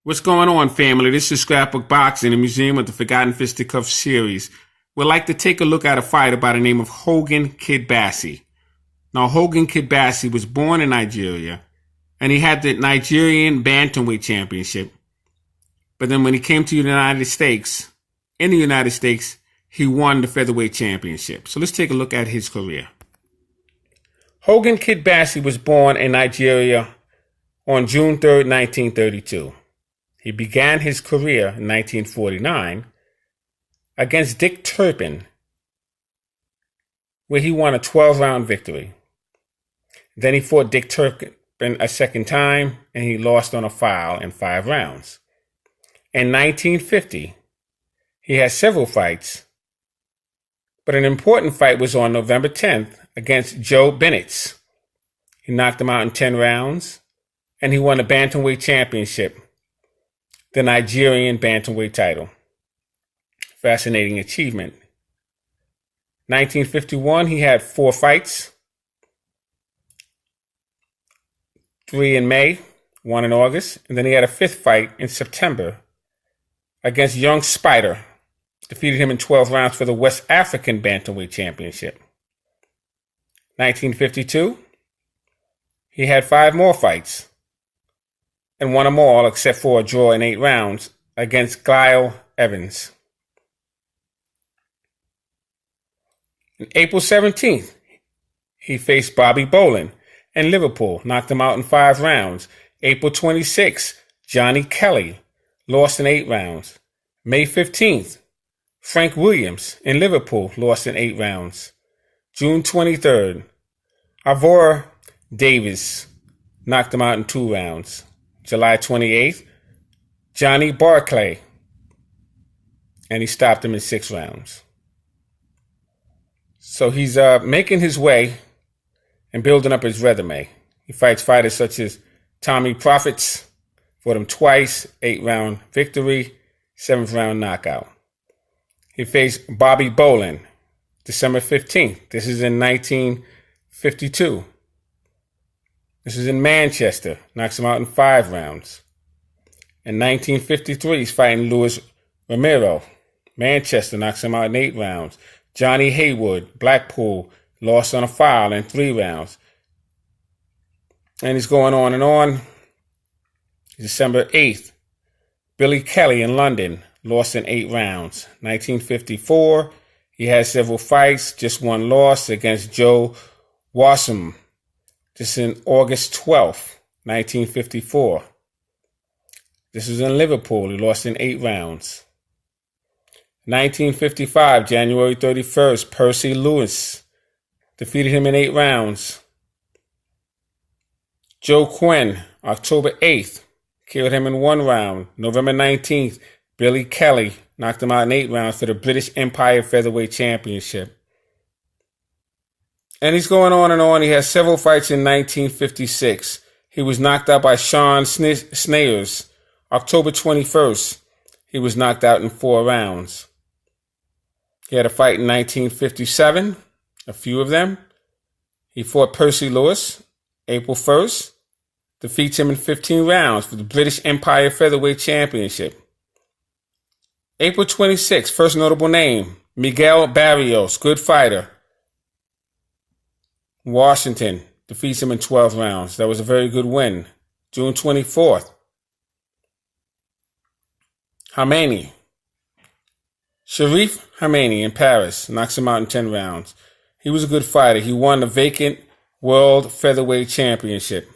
What's going on, family? This is Scrapbook Boxing, the Museum of the Forgotten Fisticuffs series. We'd like to take a look at a fighter by the name of Hogan Kid Bassey. Now, Hogan Kid Bassey was born in Nigeria, and he had the Nigerian Bantamweight Championship. But then when he came to the United States, he won the Featherweight Championship. So let's take a look at his career. Hogan Kid Bassey was born in Nigeria on June 3rd, 1932. He began his career in 1949 against Dick Turpin, where he won a 12-round victory. Then he fought Dick Turpin a second time, and he lost on a foul in 5 rounds. In 1950, he had several fights, but an important fight was on November 10th against Joe Bennett. He knocked him out in 10 rounds, and he won the Bantamweight Championship, the Nigerian Bantamweight title. Fascinating achievement. 1951, he had 4 fights. 3 in May, 1 in August, and then he had a 5th fight in September against Young Spider. Defeated him in 12 rounds for the West African Bantamweight Championship. 1952, he had 5 more fights and won them all except for a draw in 8 rounds against Glyle Evans. On April 17th, he faced Bobby Bolin in Liverpool, knocked him out in 5 rounds. April 26th, Johnny Kelly, lost in 8 rounds. May 15th, Frank Williams in Liverpool, lost in 8 rounds. June 23rd, Ivor Davis knocked him out in 2 rounds. July 28th, Johnny Barclay, and he stopped him in 6 rounds. So he's making his way and building up his resume. He fights fighters such as Tommy Profits, fought him twice, 8-round victory, 7th round knockout. He faced Bobby Bolin, December 15th. This is in 1952. This is in Manchester. Knocks him out in 5 rounds. In 1953, he's fighting Luis Romero. Manchester knocks him out in 8 rounds. Johnny Haywood, Blackpool, lost on a foul in 3 rounds. And he's going on and on. December 8th, Billy Kelly in London, lost in 8 rounds. 1954, he had several fights, just 1 loss against Joe Wassum. This is in August 12th, 1954. This was in Liverpool. He lost in 8 rounds. 1955, January 31st, Percy Lewis defeated him in 8 rounds. Joe Quinn, October 8th, killed him in 1 round. November 19th, Billy Kelly knocked him out in 8 rounds for the British Empire Featherweight Championship. And he's going on and on. He has several fights in 1956. He was knocked out by Sean Snayers. October 21st, he was knocked out in 4 rounds. He had a fight in 1957, a few of them. He fought Percy Lewis, April 1st, defeats him in 15 rounds for the British Empire Featherweight Championship. April 26th, first notable name, Miguel Barrios, good fighter. Washington defeats him in 12 rounds. That was a very good win. June 24th. Hamani. Sharif Hamani in Paris knocks him out in 10 rounds. He was a good fighter. He won the vacant World Featherweight Championship.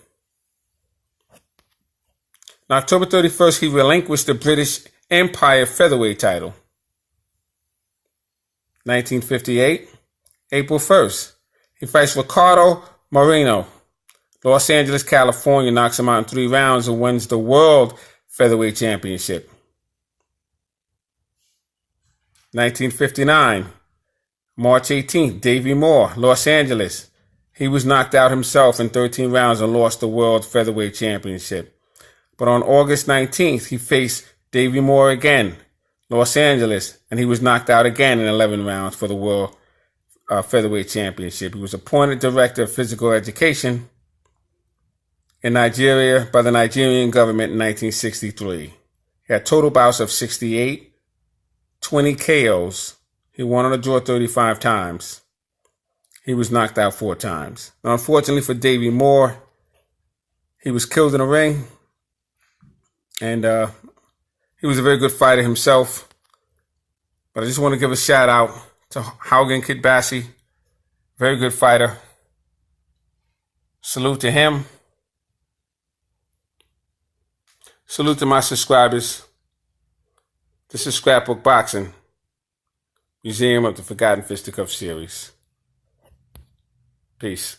On October 31st, he relinquished the British Empire Featherweight title. 1958, April 1st. He fights Ricardo Moreno, Los Angeles, California, knocks him out in 3 rounds and wins the World Featherweight Championship. 1959, March 18th, Davey Moore, Los Angeles. He was knocked out himself in 13 rounds and lost the World Featherweight Championship. But on August 19th, he faced Davey Moore again, Los Angeles, and he was knocked out again in 11 rounds for the World Featherweight Championship. He was appointed Director of Physical Education in Nigeria by the Nigerian government in 1963. He had total bouts of 68, 20 KOs. He won on a draw 35 times. He was knocked out 4 times. Now, unfortunately for Davey Moore, he was killed in the ring. And he was a very good fighter himself. But I just want to give a shout out to Hogan Kid Bassey. Very good fighter. Salute to him. Salute to my subscribers. This is Scrapbook Boxing, Museum of the Forgotten Fisticuffs series. Peace.